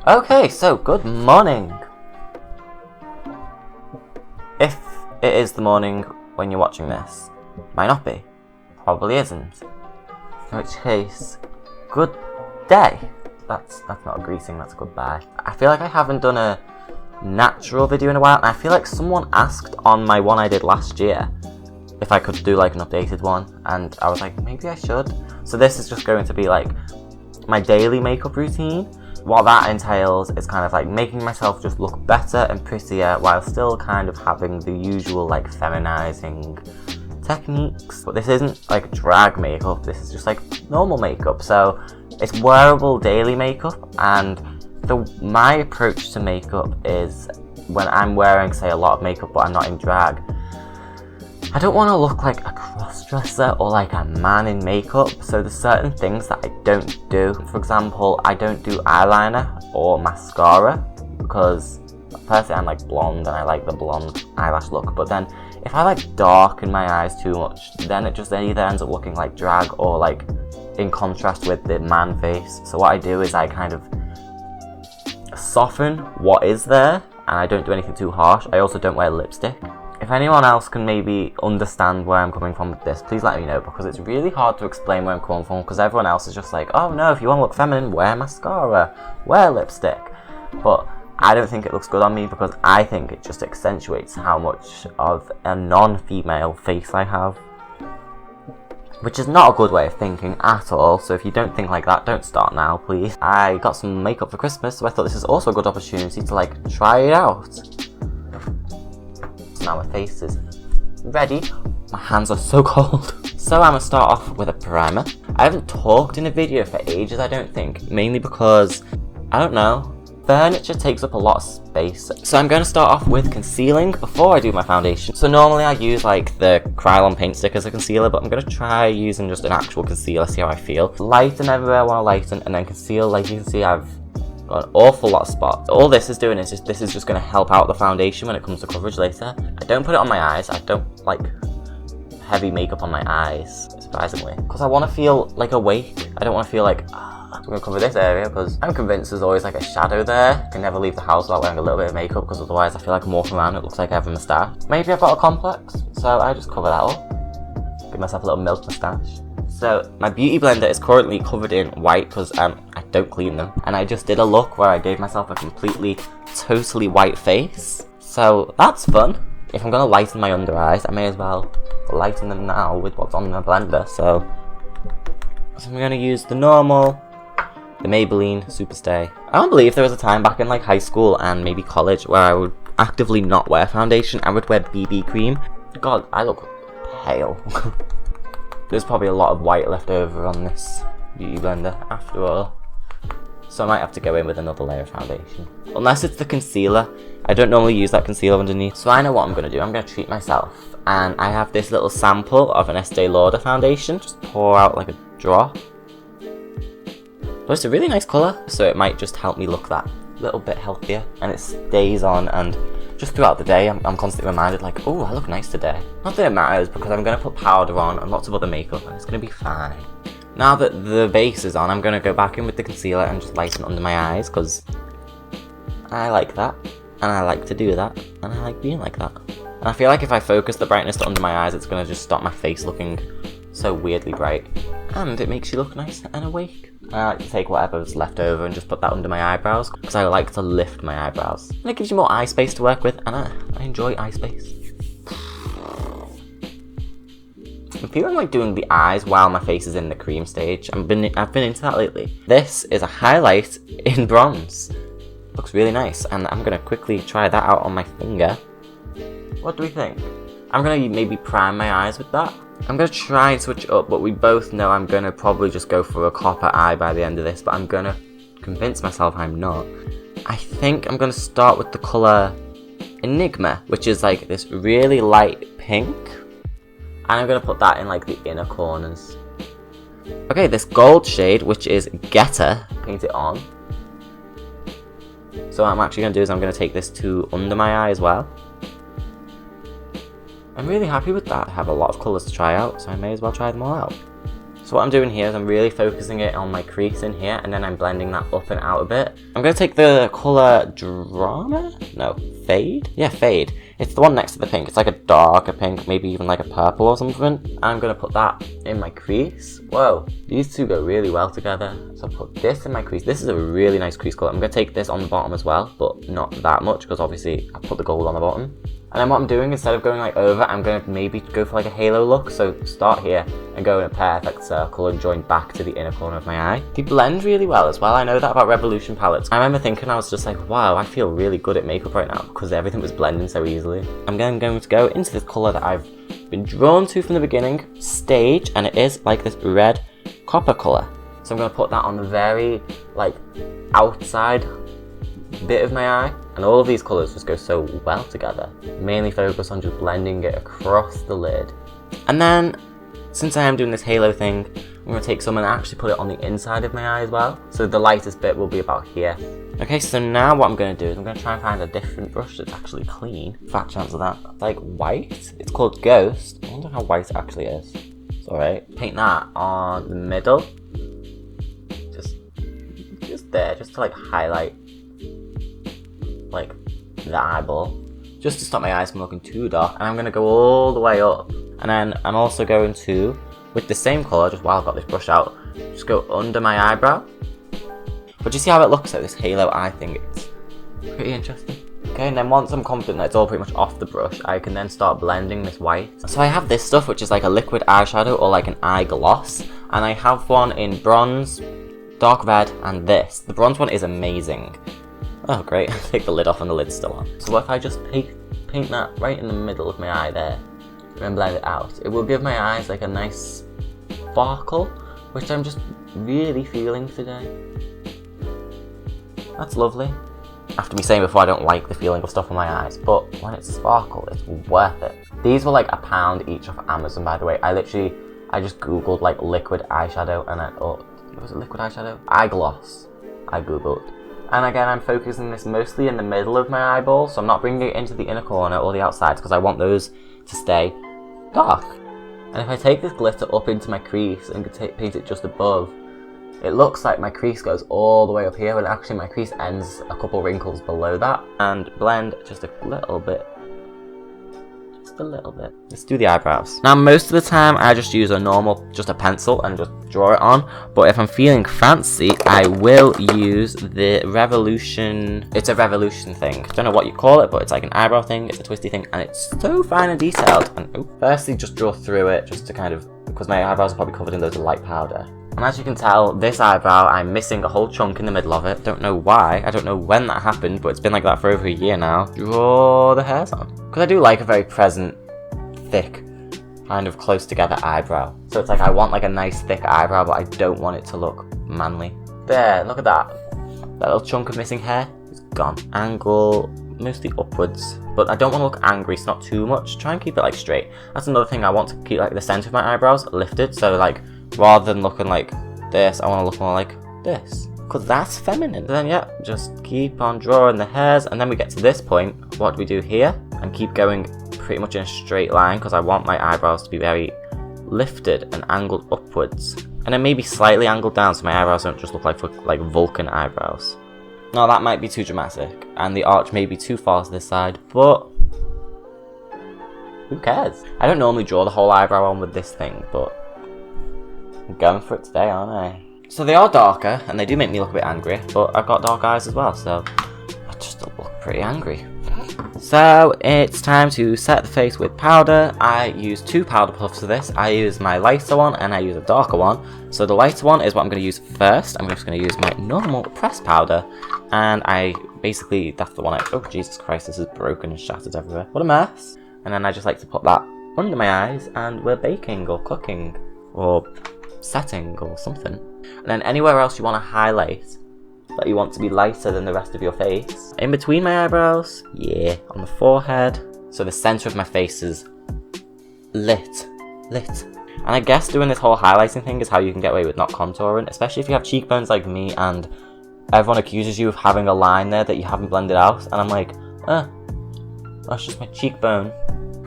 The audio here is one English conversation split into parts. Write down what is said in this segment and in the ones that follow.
Okay, so good morning. If it is the morning when you're watching this, might not be, probably isn't. In which case, good day. That's not a greeting, that's a goodbye. I feel like I haven't done a natural video in a while, and I feel like someone asked on my one I did last year if I could do like an updated one, and I was like, maybe I should. So this is just going to be like my daily makeup routine. What that entails is kind of like making myself just look better and prettier while still kind of having the usual like feminizing techniques. But this isn't like drag makeup, this is just like normal makeup. So it's wearable daily makeup, and my approach to makeup is when I'm wearing, say, a lot of makeup but I'm not in drag, I don't want to look like a cross-dresser or like a man in makeup, so there's certain things that I don't do. For example, I don't do eyeliner or mascara because personally I'm like blonde and I like the blonde eyelash look, but then if I like darken my eyes too much, then it just either ends up looking like drag or like in contrast with the man face. So what I do is I kind of soften what is there, and I don't do anything too harsh. I also don't wear lipstick. If anyone else can maybe understand where I'm coming from with this, please let me know, because it's really hard to explain where I'm coming from, because everyone else is just like, oh no, if you want to look feminine, wear mascara, wear lipstick. But I don't think it looks good on me, because I think it just accentuates how much of a non-female face I have, which is not a good way of thinking at all. So if you don't think like that, don't start now, please. I got some makeup for Christmas, so I thought this is also a good opportunity to like try it out. Now my face is ready. My hands are so cold. So I'm gonna start off with a primer. I haven't talked in a video for ages, I don't think, mainly because, I don't know, furniture takes up a lot of space. So I'm going to start off with concealing before I do my foundation. So normally I use like the Krylon paint stick as a concealer, but I'm going to try using just an actual concealer, see how I feel. Lighten everywhere I want to lighten, and then conceal. Like you can see, I've got an awful lot of spots. All this is doing is this is just going to help out the foundation when it comes to coverage later. I don't put it on my eyes. I don't like heavy makeup on my eyes, surprisingly, because I want to feel like awake. I don't want to feel like I'm going to cover this area because I'm convinced there's always like a shadow there. I can never leave the house without wearing a little bit of makeup, because otherwise I feel like I'm walking around, it looks like I have a moustache. Maybe I've got a complex, so I just cover that up. Give myself a little milk moustache. So my beauty blender is currently covered in white because I don't clean them. And I just did a look where I gave myself a completely, totally white face. So that's fun. If I'm going to lighten my under eyes, I may as well lighten them now with what's on the blender. So I'm going to use the normal, the Maybelline Superstay. I don't believe there was a time back in like high school and maybe college where I would actively not wear foundation. I would wear BB cream. God, I look pale. There's probably a lot of white left over on this beauty blender after all. So I might have to go in with another layer of foundation. Unless it's the concealer. I don't normally use that concealer underneath. So I know what I'm going to do. I'm going to treat myself. And I have this little sample of an Estee Lauder foundation. Just pour out like a drop. But it's a really nice colour, so it might just help me look that little bit healthier. And it stays on, and just throughout the day, I'm constantly reminded like, oh, I look nice today. Not that it matters, because I'm going to put powder on and lots of other makeup, and it's going to be fine. Now that the base is on, I'm going to go back in with the concealer and just lighten under my eyes, because I like that, and I like to do that, and I like being like that. And I feel like if I focus the brightness to under my eyes, it's going to just stop my face looking so weirdly bright. And it makes you look nice and awake. I like to take whatever's left over and just put that under my eyebrows, because I like to lift my eyebrows. And it gives you more eye space to work with, and I enjoy eye space. I'm feeling like doing the eyes while my face is in the cream stage. I've been into that lately. This is a highlight in bronze. Looks really nice, and I'm going to quickly try that out on my finger. What do we think? I'm going to maybe prime my eyes with that. I'm going to try and switch it up, but we both know I'm going to probably just go for a copper eye by the end of this, but I'm going to convince myself I'm not. I think I'm going to start with the colour Enigma, which is like this really light pink, and I'm going to put that in like the inner corners. Okay, this gold shade, which is Getter, paint it on. So what I'm actually going to do is I'm going to take this to under my eye as well. I'm really happy with that. I have a lot of colours to try out, so I may as well try them all out. So So what I'm doing here is I'm really focusing it on my crease in here, and then I'm blending that up and out a bit. I'm going to take the colour Fade? Yeah, Fade. It's the one next to the pink. It's like a darker pink, maybe even like a purple or something. I'm going to put that in my crease. Whoa, these two go really well together. So I'll put this in my crease. This is a really nice crease colour. I'm going to take this on the bottom as well, but not that much because obviously I put the gold on the bottom. And then what I'm doing, instead of going like over, I'm going to maybe go for like a halo look. So start here and go in a perfect circle and join back to the inner corner of my eye. They blend really well as well. I know that about Revolution palettes. I remember thinking, I was just like, wow, I feel really good at makeup right now because everything was blending so easily. I'm then going to go into this colour that I've been drawn to from the beginning, Stage, and it is like this red copper colour. So I'm going to put that on the very like outside bit of my eye. And all of these colours just go so well together. Mainly focus on just blending it across the lid. And then, since I am doing this halo thing, I'm going to take some and actually put it on the inside of my eye as well. So the lightest bit will be about here. Okay, so now what I'm going to do is I'm going to try and find a different brush that's actually clean. Fat chance of that. It's like white. It's called Ghost. I wonder how white it actually is. It's alright. Paint that on the middle. Just there, just to like highlight like the eyeball, just to stop my eyes from looking too dark. And I'm going to go all the way up, and then I'm also going to, with the same colour, just while I've got this brush out, just go under my eyebrow. But you see how it looks like this halo eye thing? It's pretty interesting. Okay, and then once I'm confident that it's all pretty much off the brush, I can then start blending this white. So I have this stuff which is like a liquid eyeshadow or like an eye gloss, and I have one in bronze, dark red, and this. The bronze one is amazing. Oh great, take the lid off and the lid's still on. So what if I just paint that right in the middle of my eye there, and then blend it out? It will give my eyes like a nice sparkle, which I'm just really feeling today. That's lovely. After me saying before I don't like the feeling of stuff on my eyes, but when it's sparkle, it's worth it. These were like £1 each off Amazon, by the way. I just googled like liquid eyeshadow, and was it liquid eyeshadow? Eye gloss, I googled. And again, I'm focusing this mostly in the middle of my eyeball, so I'm not bringing it into the inner corner or the outsides because I want those to stay dark. And if I take this glitter up into my crease and paint it just above, it looks like my crease goes all the way up here, but actually my crease ends a couple wrinkles below that. And blend just a little bit. Just a little bit. Let's do the eyebrows. Now most of the time I just use just a pencil and just draw it on, but if I'm feeling fancy I will use the Revolution. It's a Revolution thing. Don't know what you call it, but it's like an eyebrow thing. It's a twisty thing and it's so fine and detailed. And firstly just draw through it just to kind of, because my eyebrows are probably covered in loads of light powder. And as you can tell, this eyebrow, I'm missing a whole chunk in the middle of it. Don't know why, I don't know when that happened, but it's been like that for over a year now. Draw the hairs on. Because I do like a very present, thick, kind of close together eyebrow. So it's like I want like a nice thick eyebrow, but I don't want it to look manly. There, look at that. That little chunk of missing hair is gone. Angle, mostly upwards. But I don't want to look angry, so not too much. Try and keep it like straight. That's another thing, I want to keep like the center of my eyebrows lifted, so like rather than looking like this, I want to look more like this, because that's feminine. Then yeah, just keep on drawing the hairs, and then we get to this point. What do we do here? And keep going pretty much in a straight line, because I want my eyebrows to be very lifted and angled upwards, and then maybe slightly angled down so my eyebrows don't just look like Vulcan eyebrows. Now that might be too dramatic, and the arch may be too far to this side, but who cares? I don't normally draw the whole eyebrow on with this thing, but I'm going for it today, aren't I? So they are darker, and they do make me look a bit angry, but I've got dark eyes as well, so I just don't look pretty angry. So it's time to set the face with powder. I use 2 powder puffs for this. I use my lighter one and I use a darker one. So the lighter one is what I'm going to use first. I'm just going to use my normal pressed powder, and that's the one oh Jesus Christ, this is broken and shattered everywhere. What a mess. And then I just like to put that under my eyes, and we're baking or cooking or setting or something. And then anywhere else you want to highlight that you want to be lighter than the rest of your face, in between my eyebrows, yeah, on the forehead, so the center of my face is lit. And I guess doing this whole highlighting thing is how you can get away with not contouring, especially if you have cheekbones like me and everyone accuses you of having a line there that you haven't blended out, and I'm like, that's just my cheekbone.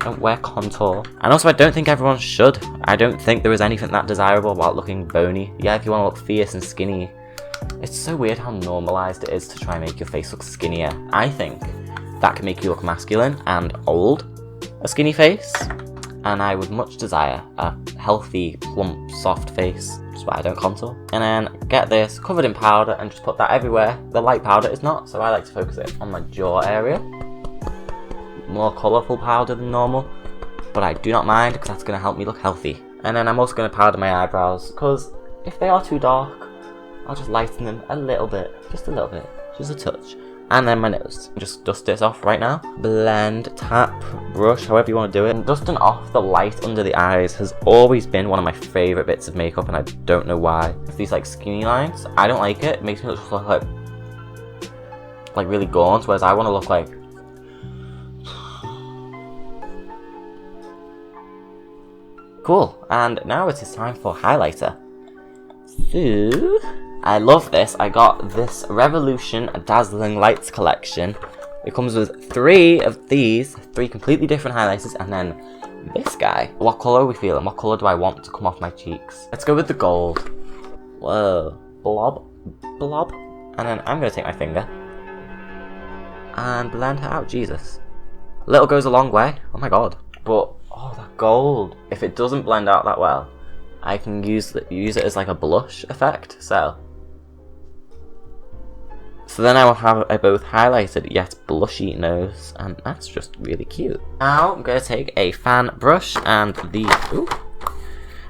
Don't wear contour. And also, I don't think everyone should. I don't think there is anything that desirable about looking bony. Yeah, if you want to look fierce and skinny. It's so weird how normalized it is to try and make your face look skinnier. I think that can make you look masculine and old, a skinny face. And I would much desire a healthy, plump, soft face. That's why I don't contour. And then get this covered in powder and just put that everywhere. The light powder is not, so I like to focus it on my jaw area. More colourful powder than normal, but I do not mind because that's going to help me look healthy. And then I'm also going to powder my eyebrows because if they are too dark, I'll just lighten them a little bit, just a touch. And then my nose. Just dust this off right now. Blend, tap, brush, however you want to do it. And dusting off the light under the eyes has always been one of my favourite bits of makeup, and I don't know why. These like skinny lines, I don't like it. It makes me look like really gaunt, whereas I want to look like cool. And now it is time for highlighter. So I love this. I got this Revolution Dazzling Lights collection. It comes with 3 of these, 3 completely different highlighters, and then this guy. What colour are we feeling? What colour do I want to come off my cheeks? Let's go with the gold. Whoa. Blob. Blob. And then I'm going to take my finger and blend her out. Jesus. A little goes a long way. Oh my god. But, oh, that gold. If it doesn't blend out that well, I can use it as like a blush effect. So then I will have a both highlighted yet blushy nose, and that's just really cute. Now I'm going to take a fan brush and the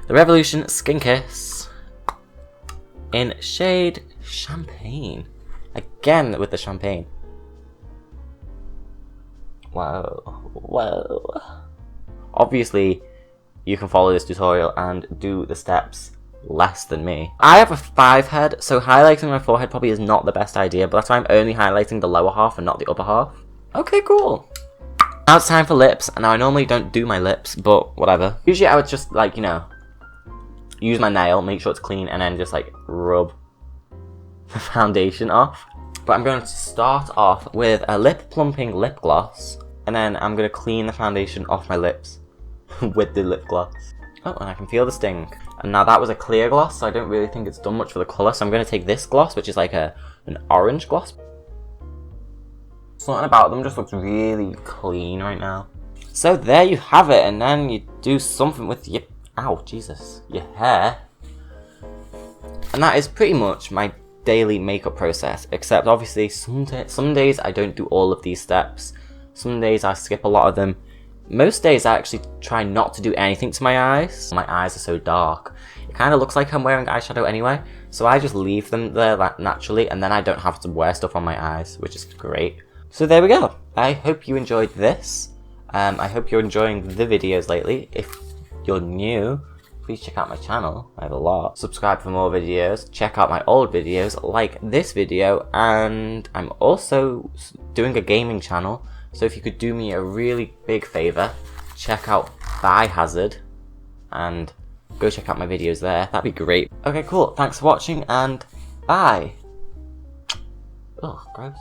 Revolution Skin Kiss in shade Champagne. Again with the champagne. Whoa, whoa. Obviously, you can follow this tutorial and do the steps less than me. I have a 5 head, so highlighting my forehead probably is not the best idea, but that's why I'm only highlighting the lower half and not the upper half. Okay, cool. Now it's time for lips. Now I normally don't do my lips, but whatever. Usually I would just like, you know, use my nail, make sure it's clean, and then just like rub the foundation off. But I'm going to start off with a lip plumping lip gloss, and then I'm going to clean the foundation off my lips with the lip gloss. Oh, and I can feel the sting. And now that was a clear gloss, so I don't really think it's done much for the colour. So I'm going to take this gloss, which is like an orange gloss. Something about them just looks really clean right now. So there you have it, and then you do something with your, ow, Jesus, your hair. And that is pretty much my daily makeup process, except obviously some days I don't do all of these steps. Some days I skip a lot of them. Most days I actually try not to do anything to my eyes. My eyes are so dark. It kind of looks like I'm wearing eyeshadow anyway, so I just leave them there like naturally, and then I don't have to wear stuff on my eyes, which is great. So there we go. I hope you enjoyed this. I hope you're enjoying the videos lately. If you're new, please check out my channel. I have a lot. Subscribe for more videos. Check out my old videos like this video, and I'm also doing a gaming channel. So if you could do me a really big favour, check out Biohazard and go check out my videos there. That'd be great. Okay, cool. Thanks for watching, and bye. Ugh, gross.